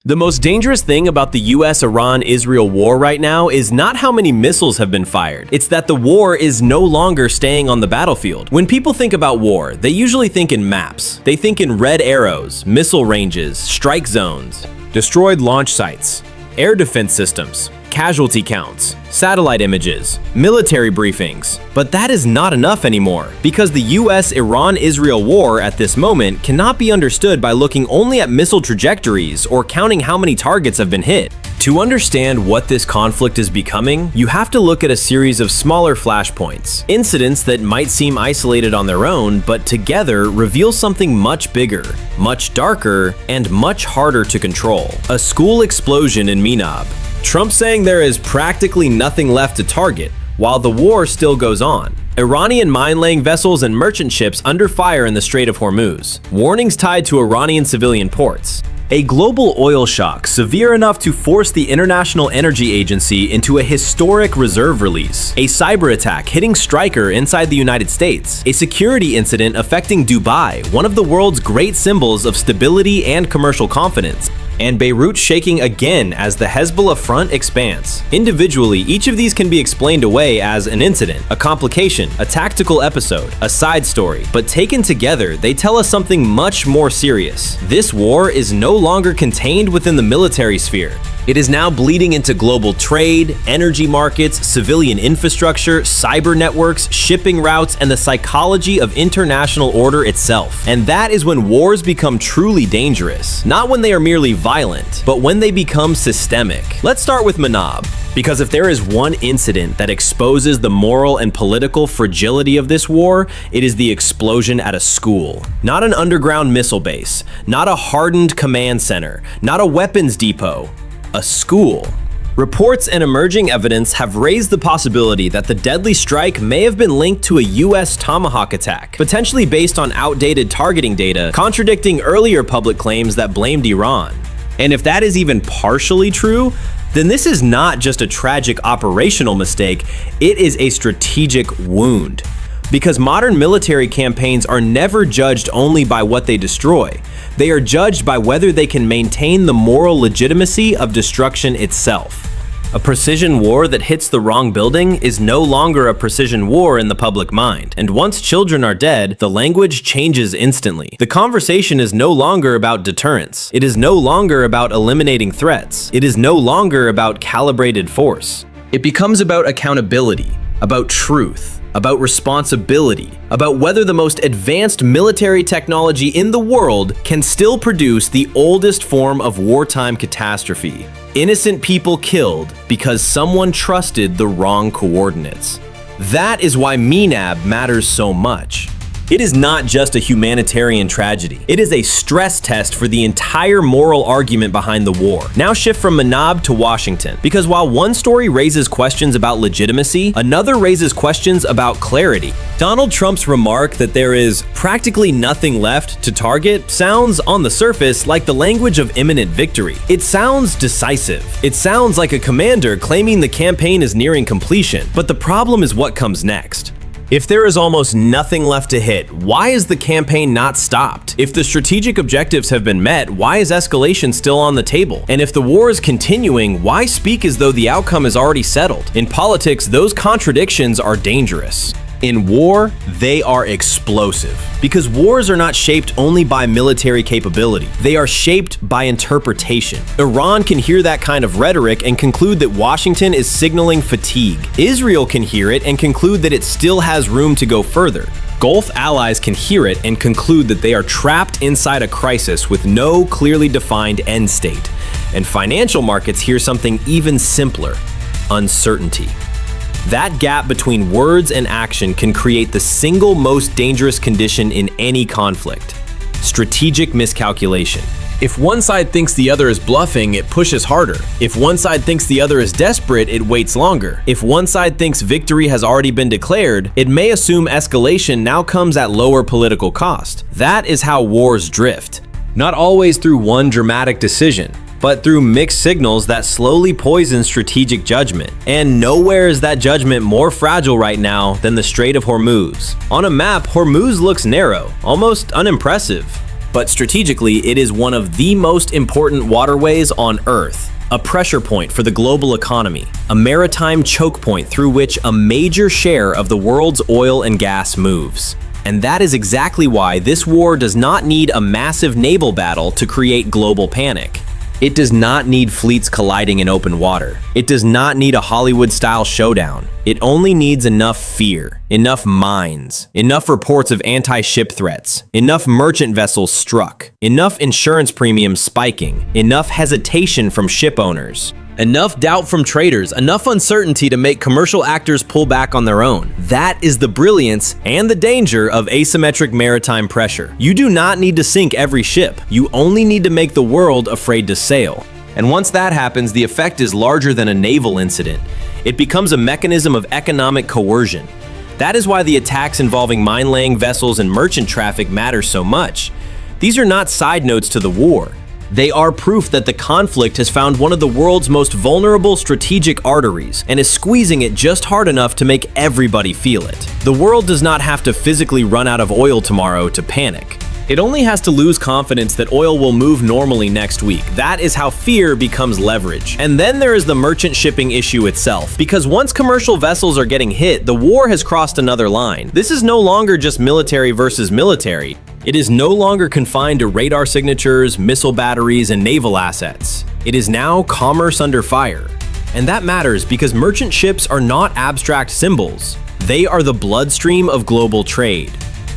The most dangerous thing about the U.S. Iran-Israel war right now is not how many missiles have been fired. It's that the war is no longer staying on the battlefield. When people think about war, they usually think in maps. They think in red arrows, missile ranges, strike zones, destroyed launch sites, air defense systems, casualty counts, satellite images, military briefings. But that is not enough anymore, because the U.S. Iran-Israel war at this moment cannot be understood by looking only at missile trajectories or counting how many targets have been hit. To understand what this conflict is becoming, you have to look at a series of smaller flashpoints, incidents that might seem isolated on their own, but together reveal something much bigger, much darker, and much harder to control. A school explosion in Minab. Trump saying there is practically nothing left to target, while the war still goes on. Iranian mine-laying vessels and merchant ships under fire in the Strait of Hormuz. Warnings tied to Iranian civilian ports. A global oil shock severe enough to force the International Energy Agency into a historic reserve release. A cyber attack hitting Stryker inside the United States. A security incident affecting Dubai, one of the world's great symbols of stability and commercial confidence. And Beirut shaking again as the Hezbollah front expands. Individually, each of these can be explained away as an incident, a complication, a tactical episode, a side story. But taken together, they tell us something much more serious. This war is no longer contained within the military sphere. It is now bleeding into global trade, energy markets, civilian infrastructure, cyber networks, shipping routes, and the psychology of international order itself. And that is when wars become truly dangerous. Not when they are merely violent, but when they become systemic. Let's start with Minab, because if there is one incident that exposes the moral and political fragility of this war, it is the explosion at a school. Not an underground missile base, not a hardened command center, not a weapons depot. A school. Reports and emerging evidence have raised the possibility that the deadly strike may have been linked to a U.S. Tomahawk attack, potentially based on outdated targeting data, contradicting earlier public claims that blamed Iran. And if that is even partially true, then this is not just a tragic operational mistake, it is a strategic wound. Because modern military campaigns are never judged only by what they destroy. They are judged by whether they can maintain the moral legitimacy of destruction itself. A precision war that hits the wrong building is no longer a precision war in the public mind. And once children are dead, the language changes instantly. The conversation is no longer about deterrence. It is no longer about eliminating threats. It is no longer about calibrated force. It becomes about accountability, about truth, about responsibility, about whether the most advanced military technology in the world can still produce the oldest form of wartime catastrophe. Innocent people killed because someone trusted the wrong coordinates. That is why Minab matters so much. It is not just a humanitarian tragedy. It is a stress test for the entire moral argument behind the war. Now shift from Minab to Washington, because while one story raises questions about legitimacy, another raises questions about clarity. Donald Trump's remark that there is practically nothing left to target sounds, on the surface, like the language of imminent victory. It sounds decisive. It sounds like a commander claiming the campaign is nearing completion. But the problem is what comes next. If there is almost nothing left to hit, why is the campaign not stopped? If the strategic objectives have been met, why is escalation still on the table? And if the war is continuing, why speak as though the outcome is already settled? In politics, those contradictions are dangerous. In war, they are explosive. Because wars are not shaped only by military capability. They are shaped by interpretation. Iran can hear that kind of rhetoric and conclude that Washington is signaling fatigue. Israel can hear it and conclude that it still has room to go further. Gulf allies can hear it and conclude that they are trapped inside a crisis with no clearly defined end state. And financial markets hear something even simpler: uncertainty. That gap between words and action can create the single most dangerous condition in any conflict: strategic miscalculation. If one side thinks the other is bluffing, it pushes harder. If one side thinks the other is desperate, it waits longer. If one side thinks victory has already been declared, it may assume escalation now comes at lower political cost. That is how wars drift. Not always through one dramatic decision, but through mixed signals that slowly poison strategic judgment. And nowhere is that judgment more fragile right now than the Strait of Hormuz. On a map, Hormuz looks narrow, almost unimpressive. but strategically, it is one of the most important waterways on Earth. A pressure point for the global economy, a maritime choke point through which a major share of the world's oil and gas moves. And that is exactly why this war does not need a massive naval battle to create global panic. It does not need fleets colliding in open water. It does not need a Hollywood-style showdown. It only needs enough fear, enough mines, enough reports of anti-ship threats, enough merchant vessels struck, enough insurance premiums spiking, enough hesitation from ship owners, enough doubt from traders, enough uncertainty to make commercial actors pull back on their own. That is the brilliance and the danger of asymmetric maritime pressure. You do not need to sink every ship. You only need to make the world afraid to sail. And once that happens, the effect is larger than a naval incident. It becomes a mechanism of economic coercion. That is why the attacks involving mine-laying vessels and merchant traffic matter so much. These are not side notes to the war. They are proof that the conflict has found one of the world's most vulnerable strategic arteries and is squeezing it just hard enough to make everybody feel it. The world does not have to physically run out of oil tomorrow to panic. It only has to lose confidence that oil will move normally next week. That is how fear becomes leverage. And then there is the merchant shipping issue itself. Because once commercial vessels are getting hit, the war has crossed another line. This is no longer just military versus military. It is no longer confined to radar signatures, missile batteries, and naval assets. It is now commerce under fire. And that matters because merchant ships are not abstract symbols. They are the bloodstream of global trade.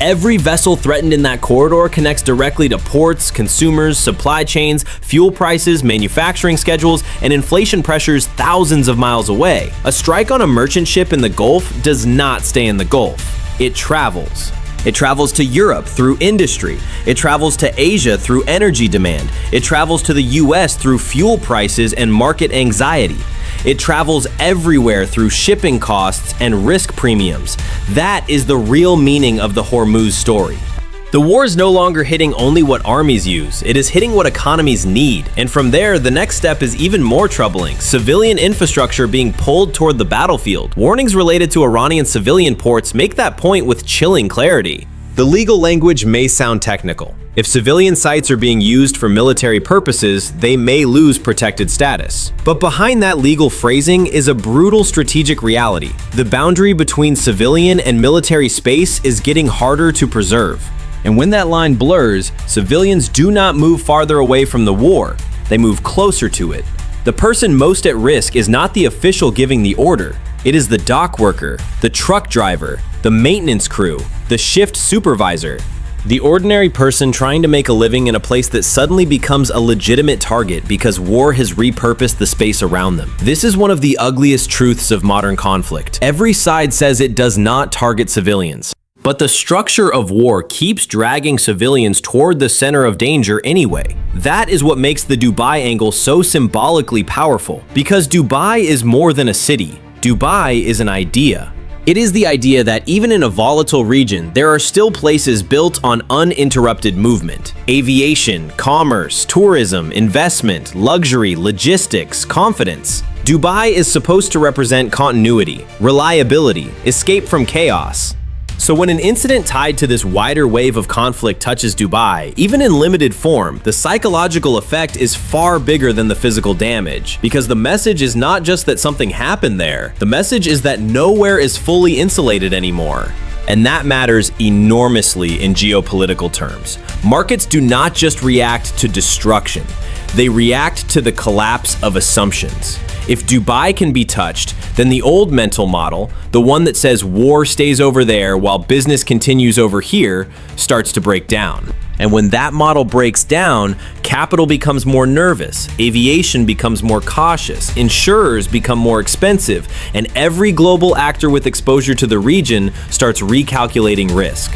Every vessel threatened in that corridor connects directly to ports, consumers, supply chains, fuel prices, manufacturing schedules, and inflation pressures thousands of miles away. A strike on a merchant ship in the Gulf does not stay in the Gulf. It travels. It travels to Europe through industry. It travels to Asia through energy demand. It travels to the U.S. through fuel prices and market anxiety. It travels everywhere through shipping costs and risk premiums. That is the real meaning of the Hormuz story. The war is no longer hitting only what armies use, it is hitting what economies need. And from there, the next step is even more troubling: civilian infrastructure being pulled toward the battlefield. Warnings related to Iranian civilian ports make that point with chilling clarity. The legal language may sound technical. If civilian sites are being used for military purposes, they may lose protected status. But behind that legal phrasing is a brutal strategic reality. The boundary between civilian and military space is getting harder to preserve. And when that line blurs, civilians do not move farther away from the war, they move closer to it. The person most at risk is not the official giving the order. It is the dock worker, the truck driver, the maintenance crew, the shift supervisor. The ordinary person trying to make a living in a place that suddenly becomes a legitimate target because war has repurposed the space around them. This is one of the ugliest truths of modern conflict. Every side says it does not target civilians. But the structure of war keeps dragging civilians toward the center of danger anyway. That is what makes the Dubai angle so symbolically powerful. Because Dubai is more than a city. Dubai is an idea. It is the idea that even in a volatile region, there are still places built on uninterrupted movement. Aviation, commerce, tourism, investment, luxury, logistics, confidence. Dubai is supposed to represent continuity, reliability, escape from chaos. So when an incident tied to this wider wave of conflict touches Dubai, even in limited form, the psychological effect is far bigger than the physical damage. Because the message is not just that something happened there, the message is that nowhere is fully insulated anymore. And that matters enormously in geopolitical terms. Markets do not just react to destruction, they react to the collapse of assumptions. If Dubai can be touched, then the old mental model, the one that says war stays over there while business continues over here, starts to break down. And when that model breaks down, capital becomes more nervous, aviation becomes more cautious, insurers become more expensive, and every global actor with exposure to the region starts recalculating risk.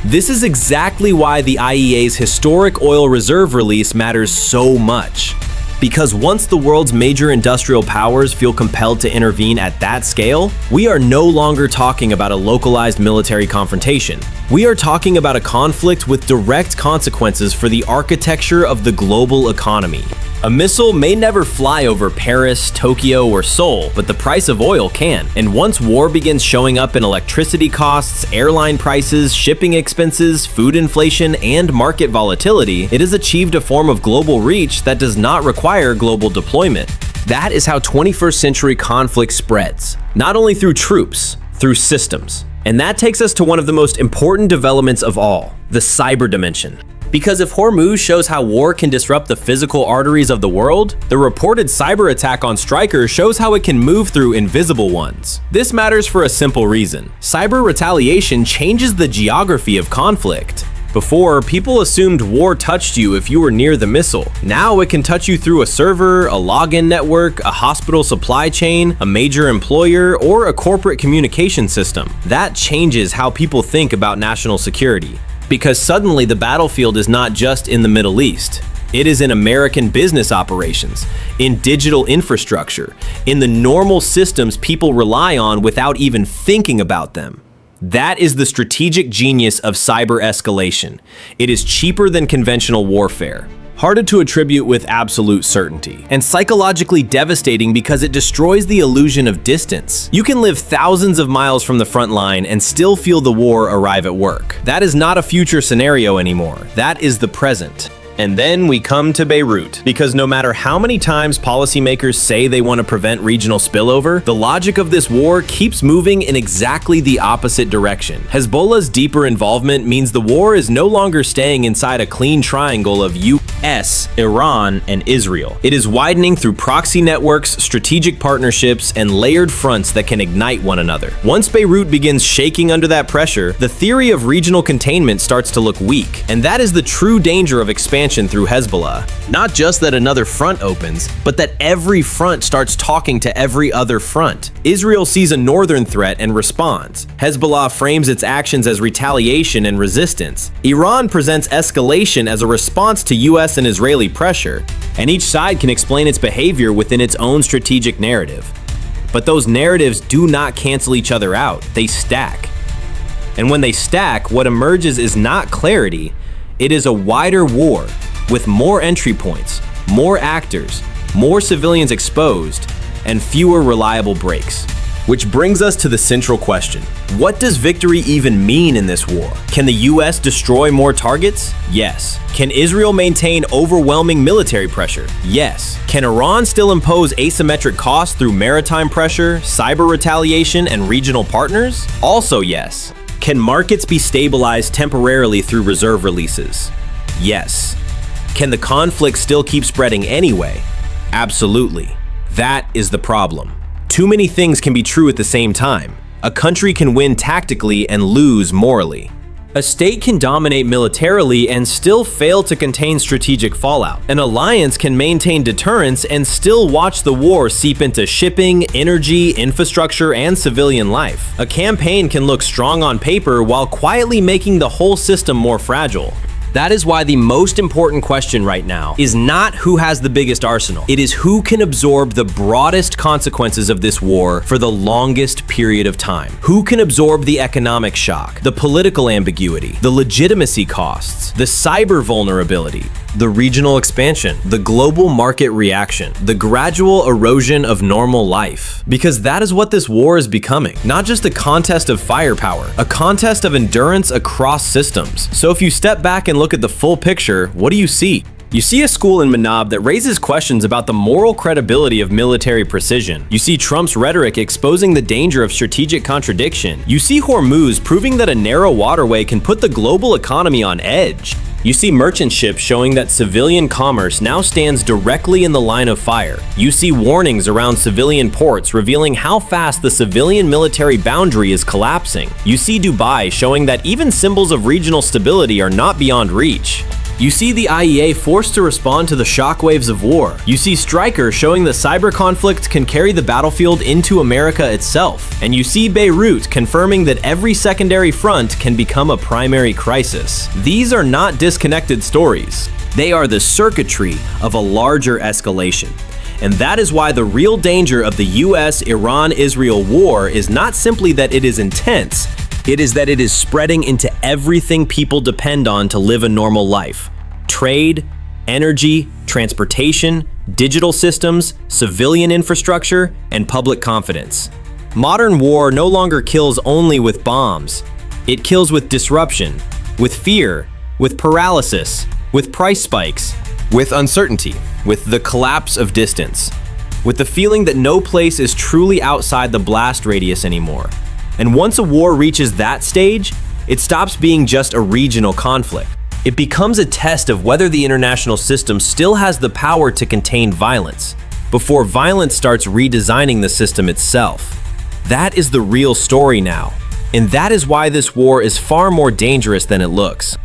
This is exactly why the IEA's historic oil reserve release matters so much. Because once the world's major industrial powers feel compelled to intervene at that scale, we are no longer talking about a localized military confrontation. We are talking about a conflict with direct consequences for the architecture of the global economy. A missile may never fly over Paris, Tokyo, or Seoul, but the price of oil can. And once war begins showing up in electricity costs, airline prices, shipping expenses, food inflation, and market volatility, it has achieved a form of global reach that does not require global deployment. That is how 21st century conflict spreads, not only through troops, through systems. And that takes us to one of the most important developments of all, the cyber dimension. Because if Hormuz shows how war can disrupt the physical arteries of the world, the reported cyber attack on Stryker shows how it can move through invisible ones. This matters for a simple reason. Cyber retaliation changes the geography of conflict. Before, people assumed war touched you if you were near the missile. Now it can touch you through a server, a login network, a hospital supply chain, a major employer, or a corporate communication system. That changes how people think about national security. Because suddenly the battlefield is not just in the Middle East. It is in American business operations, in digital infrastructure, in the normal systems people rely on without even thinking about them. That is the strategic genius of cyber escalation. It is cheaper than conventional warfare, harder to attribute with absolute certainty, and psychologically devastating because it destroys the illusion of distance. You can live thousands of miles from the front line and still feel the war arrive at work. That is not a future scenario anymore. That is the present. And then we come to Beirut, because no matter how many times policymakers say they want to prevent regional spillover, the logic of this war keeps moving in exactly the opposite direction. Hezbollah's deeper involvement means the war is no longer staying inside a clean triangle of U.S., Iran, and Israel. It is widening through proxy networks, strategic partnerships, and layered fronts that can ignite one another. Once Beirut begins shaking under that pressure, the theory of regional containment starts to look weak, and that is the true danger of expansion through Hezbollah. Not just that another front opens, but that every front starts talking to every other front. Israel sees a northern threat and responds. Hezbollah frames its actions as retaliation and resistance. Iran presents escalation as a response to U.S. and Israeli pressure, and each side can explain its behavior within its own strategic narrative. But those narratives do not cancel each other out, they stack. And when they stack, what emerges is not clarity, it is a wider war with more entry points, more actors, more civilians exposed, and fewer reliable breaks. Which brings us to the central question. What does victory even mean in this war? Can the US destroy more targets? Yes. Can Israel maintain overwhelming military pressure? Yes. Can Iran still impose asymmetric costs through maritime pressure, cyber retaliation, and regional partners? Also yes. Can markets be stabilized temporarily through reserve releases? Yes. Can the conflict still keep spreading anyway? Absolutely. That is the problem. Too many things can be true at the same time. A country can win tactically and lose morally. A state can dominate militarily and still fail to contain strategic fallout. An alliance can maintain deterrence and still watch the war seep into shipping, energy, infrastructure, and civilian life. A campaign can look strong on paper while quietly making the whole system more fragile. That is why the most important question right now is not who has the biggest arsenal. It is who can absorb the broadest consequences of this war for the longest period of time. Who can absorb the economic shock, the political ambiguity, the legitimacy costs, the cyber vulnerability, the regional expansion, the global market reaction, the gradual erosion of normal life. Because that is what this war is becoming. Not just a contest of firepower, a contest of endurance across systems. So if you step back and look at the full picture, what do you see? You see a school in Manab that raises questions about the moral credibility of military precision. You see Trump's rhetoric exposing the danger of strategic contradiction. You see Hormuz proving that a narrow waterway can put the global economy on edge. You see merchant ships showing that civilian commerce now stands directly in the line of fire. You see warnings around civilian ports revealing how fast the civilian-military boundary is collapsing. You see Dubai showing that even symbols of regional stability are not beyond reach. You see the IEA forced to respond to the shockwaves of war. You see Stryker showing that cyber conflict can carry the battlefield into America itself. And you see Beirut confirming that every secondary front can become a primary crisis. These are not disconnected stories. They are the circuitry of a larger escalation. And that is why the real danger of the U.S. Iran-Israel war is not simply that it is intense, it is that it is spreading into everything people depend on to live a normal life. Trade, energy, transportation, digital systems, civilian infrastructure, and public confidence. Modern war no longer kills only with bombs. It kills with disruption, with fear, with paralysis, with price spikes, with uncertainty, with the collapse of distance, with the feeling that no place is truly outside the blast radius anymore. And once a war reaches that stage, it stops being just a regional conflict. It becomes a test of whether the international system still has the power to contain violence, before violence starts redesigning the system itself. That is the real story now, and that is why this war is far more dangerous than it looks.